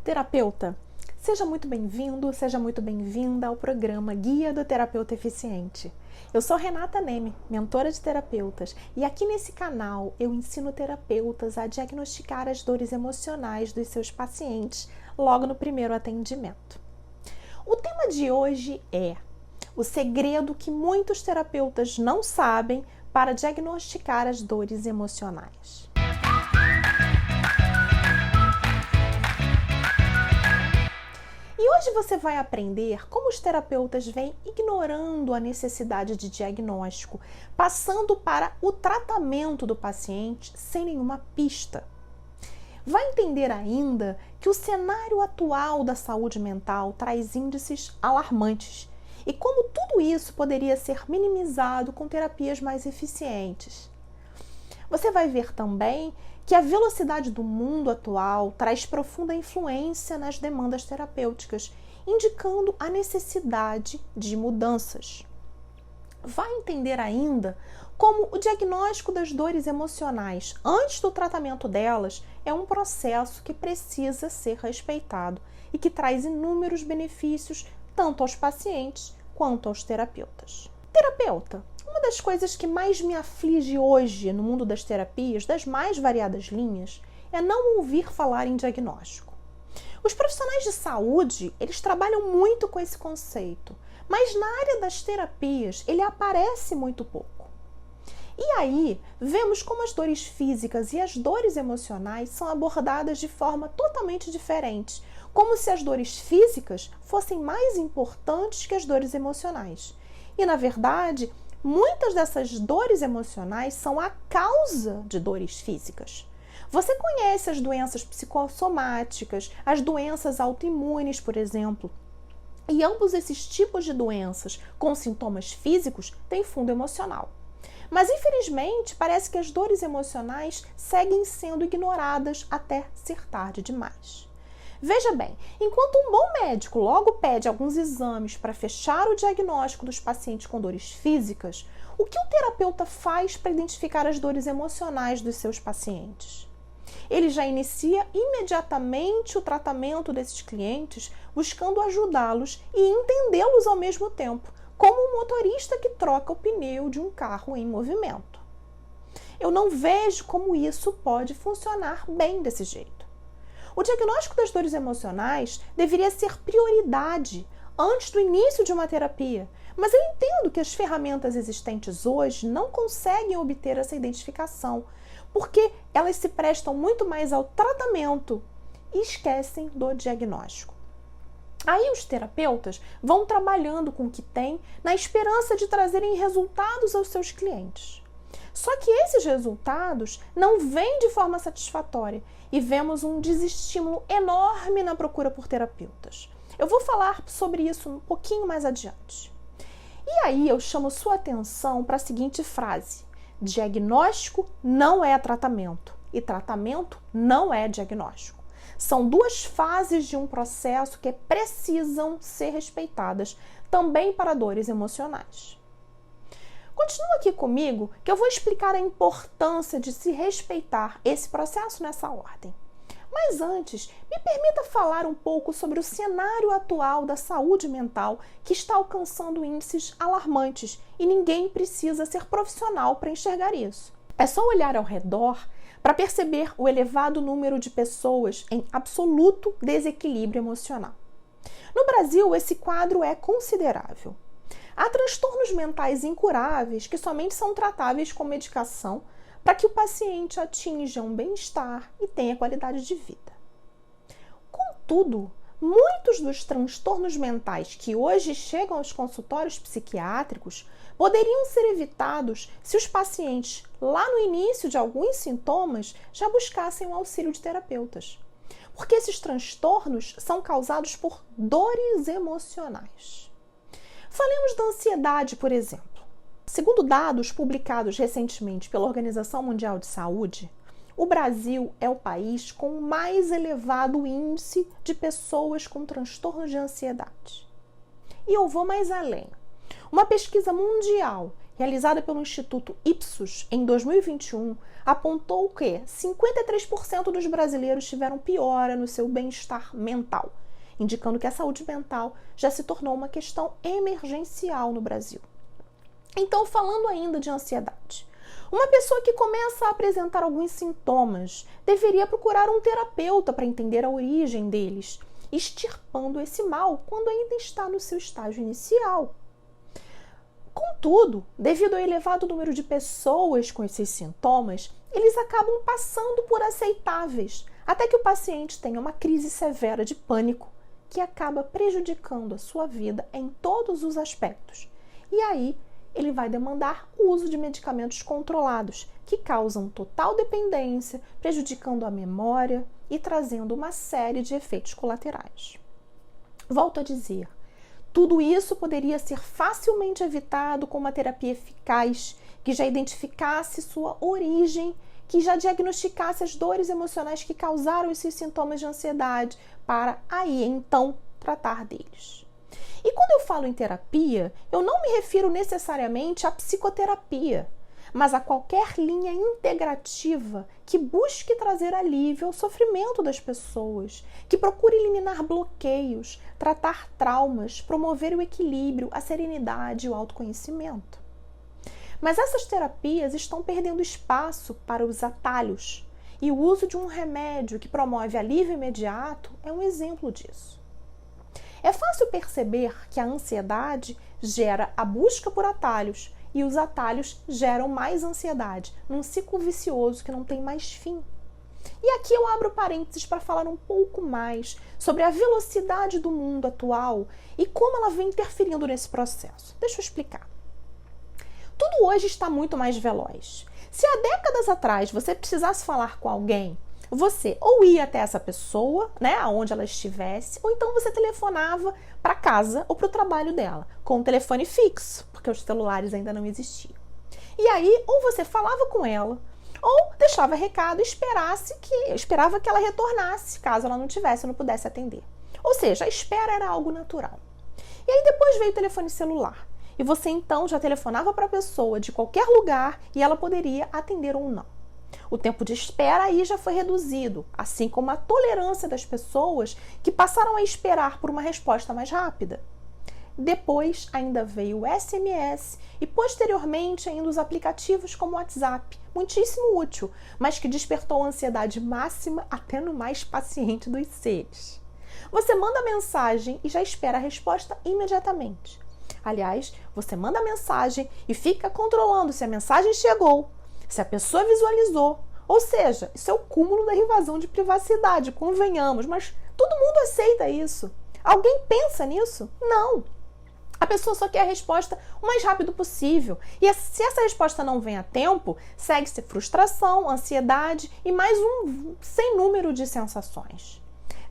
Terapeuta, seja muito bem-vindo, seja muito bem-vinda ao programa Guia do Terapeuta Eficiente. Eu sou Renata Neme, mentora de terapeutas, e aqui nesse canal eu ensino terapeutas a diagnosticar as dores emocionais dos seus pacientes logo no primeiro atendimento. O tema de hoje é o segredo que muitos terapeutas não sabem para diagnosticar as dores emocionais. E hoje você vai aprender como os terapeutas vêm ignorando a necessidade de diagnóstico, passando para o tratamento do paciente sem nenhuma pista. Vai entender ainda que o cenário atual da saúde mental traz índices alarmantes e como tudo isso poderia ser minimizado com terapias mais eficientes. Você vai ver também que a velocidade do mundo atual traz profunda influência nas demandas terapêuticas, indicando a necessidade de mudanças. Vai entender ainda como o diagnóstico das dores emocionais antes do tratamento delas é um processo que precisa ser respeitado e que traz inúmeros benefícios tanto aos pacientes quanto aos terapeutas. Terapeuta, uma das coisas que mais me aflige hoje no mundo das terapias, das mais variadas linhas, é não ouvir falar em diagnóstico. Os profissionais de saúde, eles trabalham muito com esse conceito, mas na área das terapias ele aparece muito pouco. E aí, vemos como as dores físicas e as dores emocionais são abordadas de forma totalmente diferente, como se as dores físicas fossem mais importantes que as dores emocionais. E, na verdade, muitas dessas dores emocionais são a causa de dores físicas. Você conhece as doenças psicossomáticas, as doenças autoimunes, por exemplo. E ambos esses tipos de doenças com sintomas físicos têm fundo emocional. Mas, infelizmente, parece que as dores emocionais seguem sendo ignoradas até ser tarde demais. Veja bem, enquanto um bom médico logo pede alguns exames para fechar o diagnóstico dos pacientes com dores físicas, o que o terapeuta faz para identificar as dores emocionais dos seus pacientes? Ele já inicia imediatamente o tratamento desses clientes, buscando ajudá-los e entendê-los ao mesmo tempo, como um motorista que troca o pneu de um carro em movimento. Eu não vejo como isso pode funcionar bem desse jeito. O diagnóstico das dores emocionais deveria ser prioridade antes do início de uma terapia, mas eu entendo que as ferramentas existentes hoje não conseguem obter essa identificação, porque elas se prestam muito mais ao tratamento e esquecem do diagnóstico. Aí os terapeutas vão trabalhando com o que têm na esperança de trazerem resultados aos seus clientes. Só que esses resultados não vêm de forma satisfatória e vemos um desestímulo enorme na procura por terapeutas. Eu vou falar sobre isso um pouquinho mais adiante. E aí eu chamo sua atenção para a seguinte frase: diagnóstico não é tratamento e tratamento não é diagnóstico. São duas fases de um processo que precisam ser respeitadas também para dores emocionais. Continua aqui comigo que eu vou explicar a importância de se respeitar esse processo nessa ordem. Mas antes, me permita falar um pouco sobre o cenário atual da saúde mental que está alcançando índices alarmantes e ninguém precisa ser profissional para enxergar isso. É só olhar ao redor para perceber o elevado número de pessoas em absoluto desequilíbrio emocional. No Brasil, esse quadro é considerável. Há transtornos mentais incuráveis que somente são tratáveis com medicação para que o paciente atinja um bem-estar e tenha qualidade de vida. Contudo, muitos dos transtornos mentais que hoje chegam aos consultórios psiquiátricos poderiam ser evitados se os pacientes, lá no início de alguns sintomas, já buscassem o auxílio de terapeutas. Porque esses transtornos são causados por dores emocionais. Falemos da ansiedade, por exemplo. Segundo dados publicados recentemente pela Organização Mundial de Saúde, o Brasil é o país com o mais elevado índice de pessoas com transtorno de ansiedade. E eu vou mais além. Uma pesquisa mundial realizada pelo Instituto Ipsos em 2021, apontou que 53% dos brasileiros tiveram piora no seu bem-estar mental, indicando que a saúde mental já se tornou uma questão emergencial no Brasil. Então, falando ainda de ansiedade, uma pessoa que começa a apresentar alguns sintomas deveria procurar um terapeuta para entender a origem deles, extirpando esse mal quando ainda está no seu estágio inicial. Contudo, devido ao elevado número de pessoas com esses sintomas, eles acabam passando por aceitáveis, até que o paciente tenha uma crise severa de pânico, que acaba prejudicando a sua vida em todos os aspectos. E aí, ele vai demandar o uso de medicamentos controlados, que causam total dependência, prejudicando a memória e trazendo uma série de efeitos colaterais. Volto a dizer, tudo isso poderia ser facilmente evitado com uma terapia eficaz, que já identificasse sua origem, que já diagnosticasse as dores emocionais que causaram esses sintomas de ansiedade, para aí então tratar deles. E quando eu falo em terapia, eu não me refiro necessariamente à psicoterapia, mas a qualquer linha integrativa que busque trazer alívio ao sofrimento das pessoas, que procure eliminar bloqueios, tratar traumas, promover o equilíbrio, a serenidade e o autoconhecimento. Mas essas terapias estão perdendo espaço para os atalhos, e o uso de um remédio que promove alívio imediato é um exemplo disso. É fácil perceber que a ansiedade gera a busca por atalhos e os atalhos geram mais ansiedade, num ciclo vicioso que não tem mais fim. E aqui eu abro parênteses para falar um pouco mais sobre a velocidade do mundo atual e como ela vem interferindo nesse processo. Deixa eu explicar. Tudo hoje está muito mais veloz. Se há décadas atrás você precisasse falar com alguém, você ou ia até essa pessoa, aonde ela estivesse, ou então você telefonava para casa ou para o trabalho dela, com um telefone fixo, porque os celulares ainda não existiam. E aí, ou você falava com ela, ou deixava recado e esperava que ela retornasse, caso ela não tivesse ou não pudesse atender. Ou seja, a espera era algo natural. E aí depois veio o telefone celular. E você então já telefonava para a pessoa de qualquer lugar e ela poderia atender ou não. O tempo de espera aí já foi reduzido, assim como a tolerância das pessoas que passaram a esperar por uma resposta mais rápida. Depois ainda veio o SMS e posteriormente ainda os aplicativos como o WhatsApp, muitíssimo útil, mas que despertou a ansiedade máxima até no mais paciente dos seres. Você manda mensagem e já espera a resposta imediatamente. Aliás, você manda mensagem e fica controlando se a mensagem chegou, se a pessoa visualizou. Ou seja, isso é o cúmulo da invasão de privacidade, convenhamos, mas todo mundo aceita isso. Alguém pensa nisso? Não. A pessoa só quer a resposta o mais rápido possível. E se essa resposta não vem a tempo, segue-se frustração, ansiedade e mais um sem número de sensações.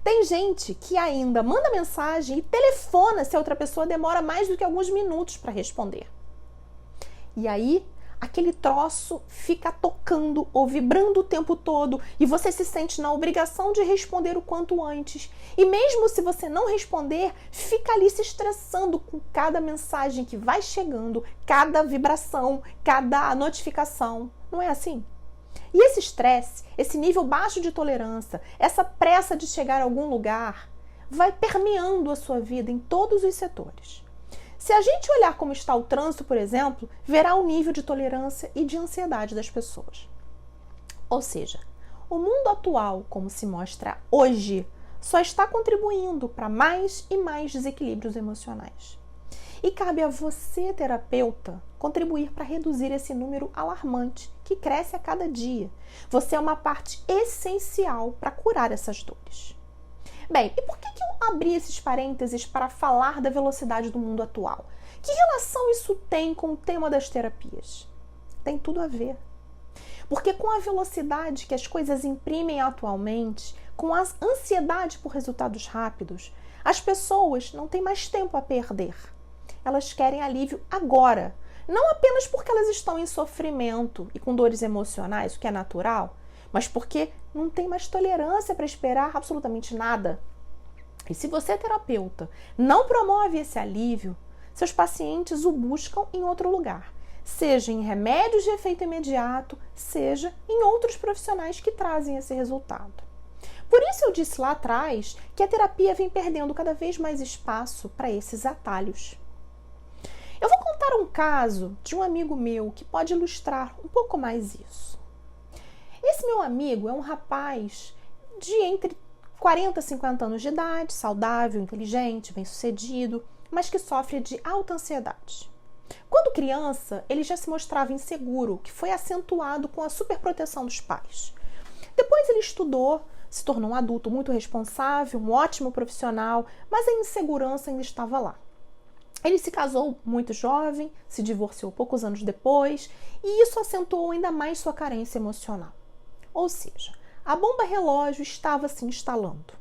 Tem gente que ainda manda mensagem e telefona se a outra pessoa demora mais do que alguns minutos para responder. E aí, aquele troço fica tocando ou vibrando o tempo todo e você se sente na obrigação de responder o quanto antes. E mesmo se você não responder, fica ali se estressando com cada mensagem que vai chegando, cada vibração, cada notificação. Não é assim? E esse estresse, esse nível baixo de tolerância, essa pressa de chegar a algum lugar, vai permeando a sua vida em todos os setores. Se a gente olhar como está o trânsito, por exemplo, verá o nível de tolerância e de ansiedade das pessoas. Ou seja, o mundo atual, como se mostra hoje, só está contribuindo para mais e mais desequilíbrios emocionais. E cabe a você, terapeuta, contribuir para reduzir esse número alarmante que cresce a cada dia. Você é uma parte essencial para curar essas dores. Bem, e por que eu abri esses parênteses para falar da velocidade do mundo atual? Que relação isso tem com o tema das terapias? Tem tudo a ver. Porque com a velocidade que as coisas imprimem atualmente, com a ansiedade por resultados rápidos, as pessoas não têm mais tempo a perder. Elas querem alívio agora, não apenas porque elas estão em sofrimento e com dores emocionais, o que é natural, mas porque não tem mais tolerância para esperar absolutamente nada. E se você, terapeuta, não promove esse alívio, seus pacientes o buscam em outro lugar, seja em remédios de efeito imediato, seja em outros profissionais que trazem esse resultado. Por isso eu disse lá atrás que a terapia vem perdendo cada vez mais espaço para esses atalhos. Eu vou contar um caso de um amigo meu que pode ilustrar um pouco mais isso. Esse meu amigo é um rapaz de entre 40 e 50 anos de idade, saudável, inteligente, bem-sucedido, mas que sofre de alta ansiedade. Quando criança, ele já se mostrava inseguro, que foi acentuado com a superproteção dos pais. Depois ele estudou, se tornou um adulto muito responsável, um ótimo profissional, mas a insegurança ainda estava lá. Ele se casou muito jovem, se divorciou poucos anos depois, e isso acentuou ainda mais sua carência emocional. Ou seja, a bomba relógio estava se instalando.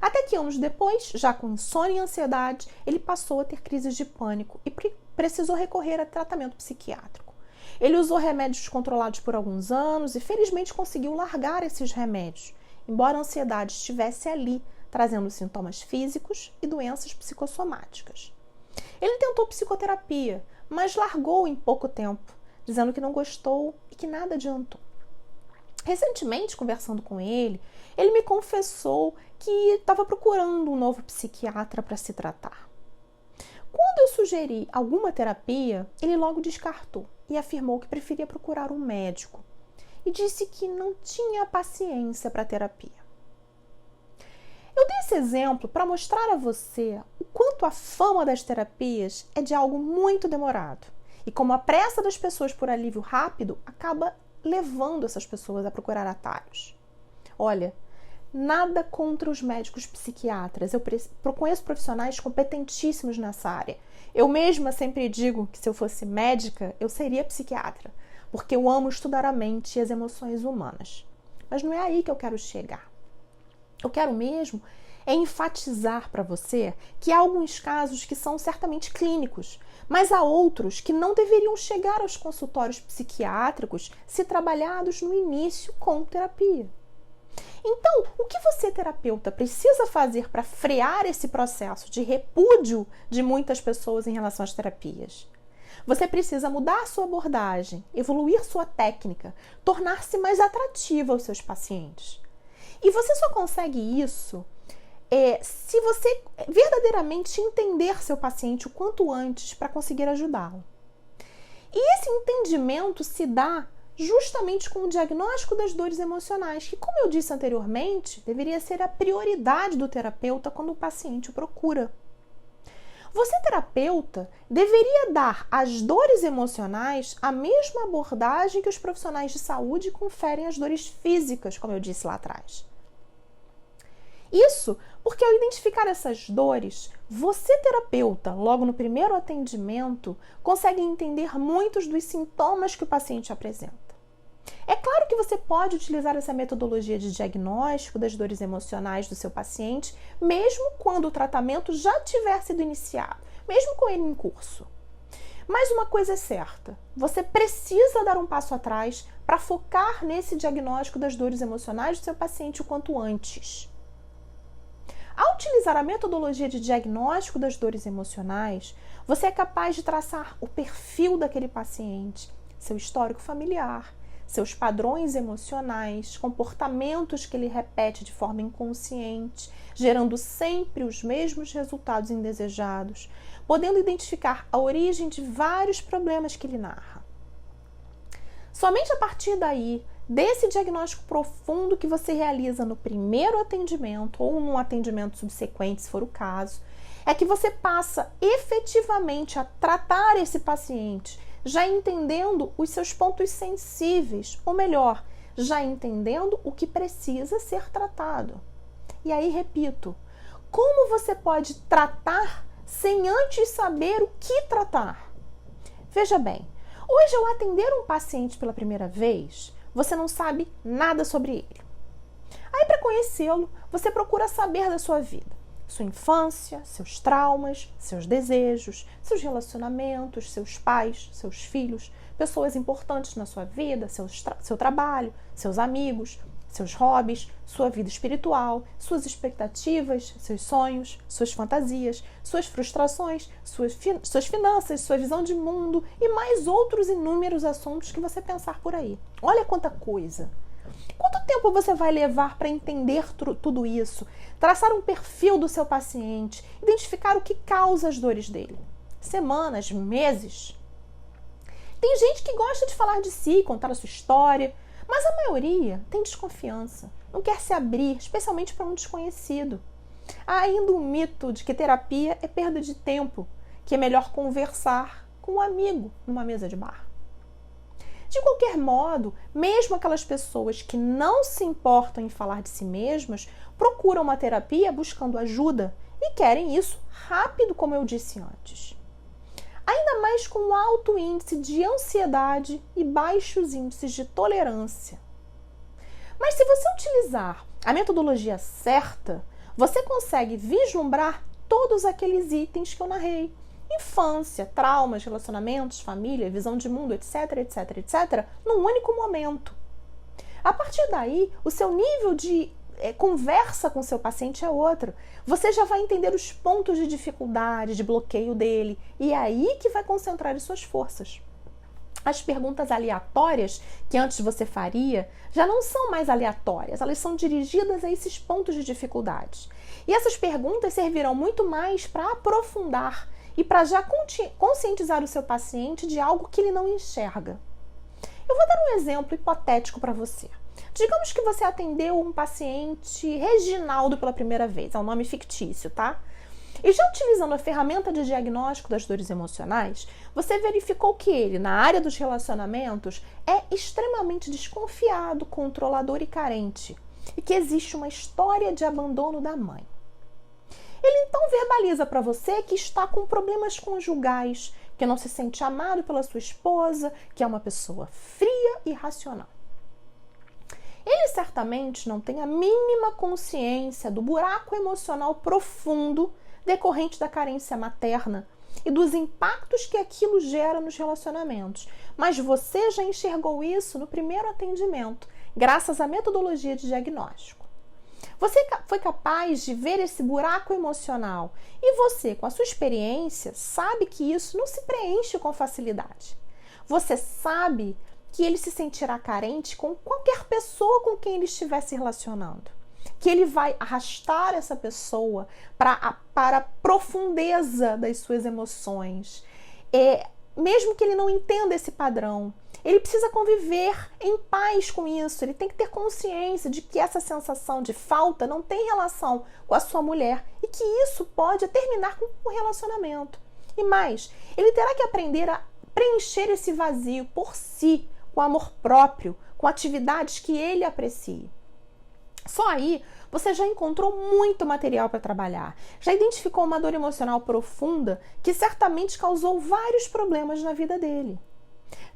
Até que anos depois, já com insônia e ansiedade, ele passou a ter crises de pânico e precisou recorrer a tratamento psiquiátrico. Ele usou remédios controlados por alguns anos e felizmente conseguiu largar esses remédios, embora a ansiedade estivesse ali, trazendo sintomas físicos e doenças psicossomáticas. Ele tentou psicoterapia, mas largou em pouco tempo, dizendo que não gostou e que nada adiantou. Recentemente, conversando com ele me confessou que estava procurando um novo psiquiatra para se tratar. Quando eu sugeri alguma terapia, ele logo descartou e afirmou que preferia procurar um médico e disse que não tinha paciência para terapia. Eu dei esse exemplo para mostrar a você o quanto a fama das terapias é de algo muito demorado e como a pressa das pessoas por alívio rápido acaba levando essas pessoas a procurar atalhos. Olha, nada contra os médicos psiquiatras. Eu conheço profissionais competentíssimos nessa área. Eu mesma sempre digo que se eu fosse médica, eu seria psiquiatra, porque eu amo estudar a mente e as emoções humanas. Mas não é aí que eu quero chegar. Eu quero mesmo enfatizar para você que há alguns casos que são certamente clínicos, mas há outros que não deveriam chegar aos consultórios psiquiátricos se trabalhados no início com terapia. Então, o que você, terapeuta, precisa fazer para frear esse processo de repúdio de muitas pessoas em relação às terapias? Você precisa mudar sua abordagem, evoluir sua técnica, tornar-se mais atrativa aos seus pacientes. E você só consegue isso se você verdadeiramente entender seu paciente o quanto antes para conseguir ajudá-lo. E esse entendimento se dá justamente com o diagnóstico das dores emocionais, que, como eu disse anteriormente, deveria ser a prioridade do terapeuta quando o paciente o procura. Você, terapeuta, deveria dar às dores emocionais a mesma abordagem que os profissionais de saúde conferem às dores físicas, como eu disse lá atrás. Isso porque, ao identificar essas dores, você, terapeuta, logo no primeiro atendimento, consegue entender muitos dos sintomas que o paciente apresenta. É claro que você pode utilizar essa metodologia de diagnóstico das dores emocionais do seu paciente, mesmo quando o tratamento já tiver sido iniciado, mesmo com ele em curso. Mas uma coisa é certa, você precisa dar um passo atrás para focar nesse diagnóstico das dores emocionais do seu paciente o quanto antes. Ao utilizar a metodologia de diagnóstico das dores emocionais, você é capaz de traçar o perfil daquele paciente, seu histórico familiar, seus padrões emocionais, comportamentos que ele repete de forma inconsciente, gerando sempre os mesmos resultados indesejados, podendo identificar a origem de vários problemas que ele narra. Somente a partir daí, desse diagnóstico profundo que você realiza no primeiro atendimento ou num atendimento subsequente, se for o caso, é que você passa efetivamente a tratar esse paciente, já entendendo os seus pontos sensíveis, ou melhor, já entendendo o que precisa ser tratado. E aí, repito, como você pode tratar sem antes saber o que tratar? Veja bem, hoje ao atender um paciente pela primeira vez, você não sabe nada sobre ele. Aí, para conhecê-lo, você procura saber da sua vida, sua infância, seus traumas, seus desejos, seus relacionamentos, seus pais, seus filhos, pessoas importantes na sua vida, seu trabalho, seus amigos, seus hobbies, sua vida espiritual, suas expectativas, seus sonhos, suas fantasias, suas frustrações, suas finanças, sua visão de mundo e mais outros inúmeros assuntos que você pensar por aí. Olha quanta coisa! Quanto tempo você vai levar para entender tudo isso, traçar um perfil do seu paciente, identificar o que causa as dores dele? Semanas, meses? Tem gente que gosta de falar de si, contar a sua história, mas a maioria tem desconfiança, não quer se abrir, especialmente para um desconhecido. Há ainda um mito de que terapia é perda de tempo, que é melhor conversar com um amigo numa mesa de bar. De qualquer modo, mesmo aquelas pessoas que não se importam em falar de si mesmas, procuram uma terapia buscando ajuda e querem isso rápido, como eu disse antes. Ainda mais com alto índice de ansiedade e baixos índices de tolerância. Mas se você utilizar a metodologia certa, você consegue vislumbrar todos aqueles itens que eu narrei. Infância, traumas, relacionamentos, família, visão de mundo, etc, etc, etc, num único momento. A partir daí, o seu nível de conversa com seu paciente é outro. Você já vai entender os pontos de dificuldade, de bloqueio dele, e é aí que vai concentrar as suas forças. As perguntas aleatórias que antes você faria já não são mais aleatórias, elas são dirigidas a esses pontos de dificuldade. E essas perguntas servirão muito mais para aprofundar e para já conscientizar o seu paciente de algo que ele não enxerga. Eu vou dar um exemplo hipotético para você. Digamos que você atendeu um paciente Reginaldo pela primeira vez, é um nome fictício, tá? E já utilizando a ferramenta de diagnóstico das dores emocionais, você verificou que ele, na área dos relacionamentos, é extremamente desconfiado, controlador e carente, e que existe uma história de abandono da mãe. Ele então verbaliza para você que está com problemas conjugais, que não se sente amado pela sua esposa, que é uma pessoa fria e irracional. Ele certamente não tem a mínima consciência do buraco emocional profundo decorrente da carência materna e dos impactos que aquilo gera nos relacionamentos. Mas você já enxergou isso no primeiro atendimento, graças à metodologia de diagnóstico. Você foi capaz de ver esse buraco emocional e você, com a sua experiência, sabe que isso não se preenche com facilidade. Você sabe que ele se sentirá carente com qualquer pessoa com quem ele estiver se relacionando. Que ele vai arrastar essa pessoa para a profundeza das suas emoções. Mesmo que ele não entenda esse padrão, ele precisa conviver em paz com isso. Ele tem que ter consciência de que essa sensação de falta não tem relação com a sua mulher e que isso pode terminar com o relacionamento. E mais, ele terá que aprender a preencher esse vazio por si, com amor próprio, com atividades que ele aprecie. Só aí você já encontrou muito material para trabalhar, já identificou uma dor emocional profunda que certamente causou vários problemas na vida dele.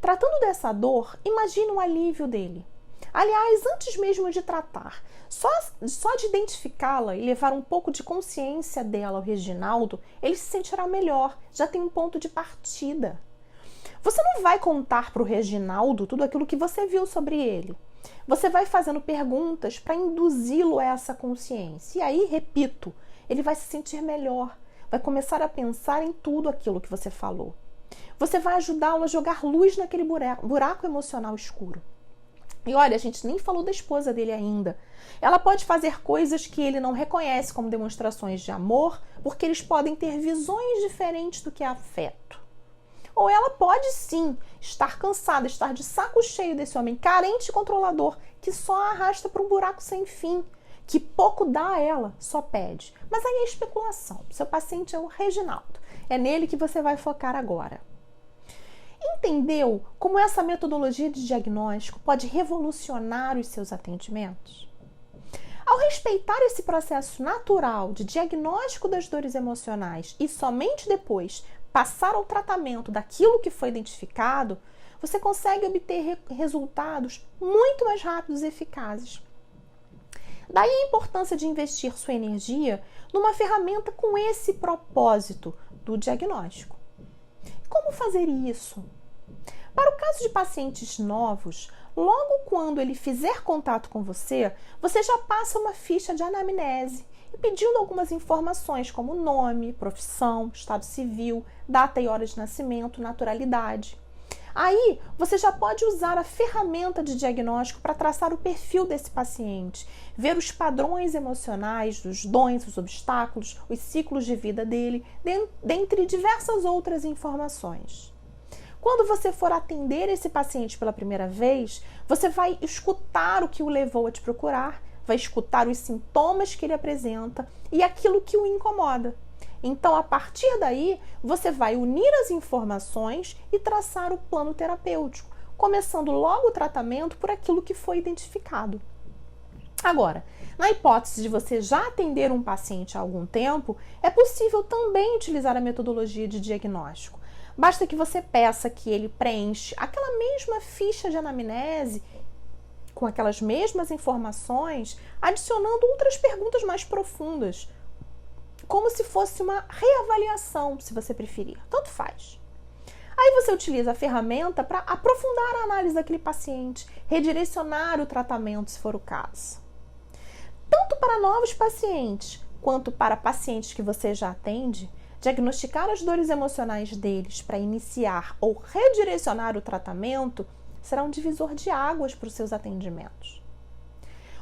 Tratando dessa dor, imagine o alívio dele. Aliás, antes mesmo de tratar, só de identificá-la e levar um pouco de consciência dela ao Reginaldo, ele se sentirá melhor, já tem um ponto de partida. Você não vai contar para o Reginaldo tudo aquilo que você viu sobre ele. Você vai fazendo perguntas para induzi-lo a essa consciência. E aí, repito, ele vai se sentir melhor, vai começar a pensar em tudo aquilo que você falou. Você vai ajudá-lo a jogar luz naquele buraco emocional escuro. E olha, a gente nem falou da esposa dele ainda. Ela pode fazer coisas que ele não reconhece como demonstrações de amor, porque eles podem ter visões diferentes do que é afeto. Ou ela pode sim estar cansada, estar de saco cheio desse homem carente e controlador que só a arrasta para um buraco sem fim, que pouco dá a ela, só pede. Mas aí é especulação. Seu paciente é o Reginaldo. É nele que você vai focar agora. Entendeu como essa metodologia de diagnóstico pode revolucionar os seus atendimentos? Ao respeitar esse processo natural de diagnóstico das dores emocionais e somente depois passar ao tratamento daquilo que foi identificado, você consegue obter resultados muito mais rápidos e eficazes. Daí a importância de investir sua energia numa ferramenta com esse propósito do diagnóstico. Como fazer isso? Para o caso de pacientes novos, logo quando ele fizer contato com você, você já passa uma ficha de anamnese e pedindo algumas informações como nome, profissão, estado civil, data e hora de nascimento, naturalidade. Aí, você já pode usar a ferramenta de diagnóstico para traçar o perfil desse paciente, ver os padrões emocionais, os dons, os obstáculos, os ciclos de vida dele, dentre diversas outras informações. Quando você for atender esse paciente pela primeira vez, você vai escutar o que o levou a te procurar, vai escutar os sintomas que ele apresenta e aquilo que o incomoda. Então, a partir daí, você vai unir as informações e traçar o plano terapêutico, começando logo o tratamento por aquilo que foi identificado. Agora, na hipótese de você já atender um paciente há algum tempo, é possível também utilizar a metodologia de diagnóstico. Basta que você peça que ele preencha aquela mesma ficha de anamnese com aquelas mesmas informações, adicionando outras perguntas mais profundas, como se fosse uma reavaliação, se você preferir. Tanto faz. Aí você utiliza a ferramenta para aprofundar a análise daquele paciente, redirecionar o tratamento, se for o caso. Tanto para novos pacientes, quanto para pacientes que você já atende, diagnosticar as dores emocionais deles para iniciar ou redirecionar o tratamento será um divisor de águas para os seus atendimentos.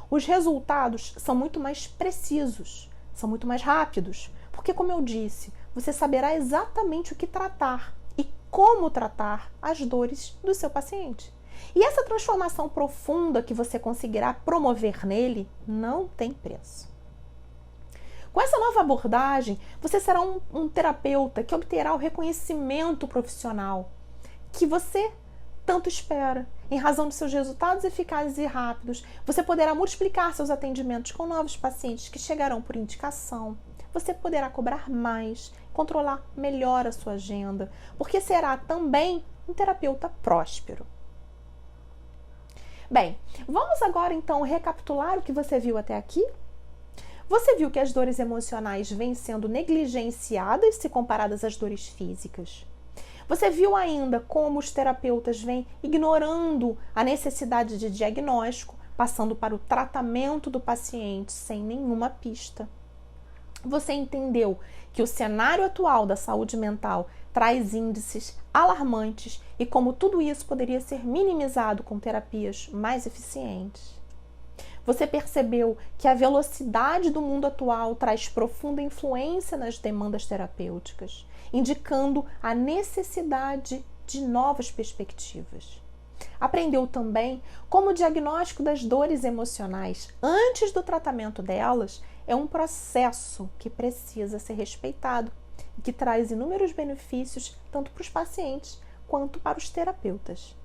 Os resultados são muito mais precisos, são muito mais rápidos, porque, como eu disse, você saberá exatamente o que tratar e como tratar as dores do seu paciente. E essa transformação profunda que você conseguirá promover nele não tem preço. Com essa nova abordagem, você será um terapeuta que obterá o reconhecimento profissional que você tanto espera. Em razão de seus resultados eficazes e rápidos, você poderá multiplicar seus atendimentos com novos pacientes que chegarão por indicação. Você poderá cobrar mais, controlar melhor a sua agenda, porque será também um terapeuta próspero. Bem, vamos agora então recapitular o que você viu até aqui? Você viu que as dores emocionais vêm sendo negligenciadas se comparadas às dores físicas. Você viu ainda como os terapeutas vêm ignorando a necessidade de diagnóstico, passando para o tratamento do paciente sem nenhuma pista. Você entendeu que o cenário atual da saúde mental traz índices alarmantes e como tudo isso poderia ser minimizado com terapias mais eficientes. Você percebeu que a velocidade do mundo atual traz profunda influência nas demandas terapêuticas, indicando a necessidade de novas perspectivas. Aprendeu também como o diagnóstico das dores emocionais antes do tratamento delas é um processo que precisa ser respeitado e que traz inúmeros benefícios tanto para os pacientes quanto para os terapeutas.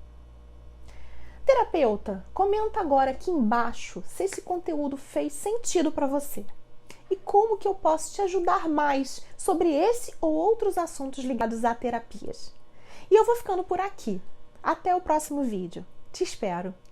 Terapeuta, comenta agora aqui embaixo se esse conteúdo fez sentido para você e como que eu posso te ajudar mais sobre esse ou outros assuntos ligados a terapias. E eu vou ficando por aqui. Até o próximo vídeo. Te espero!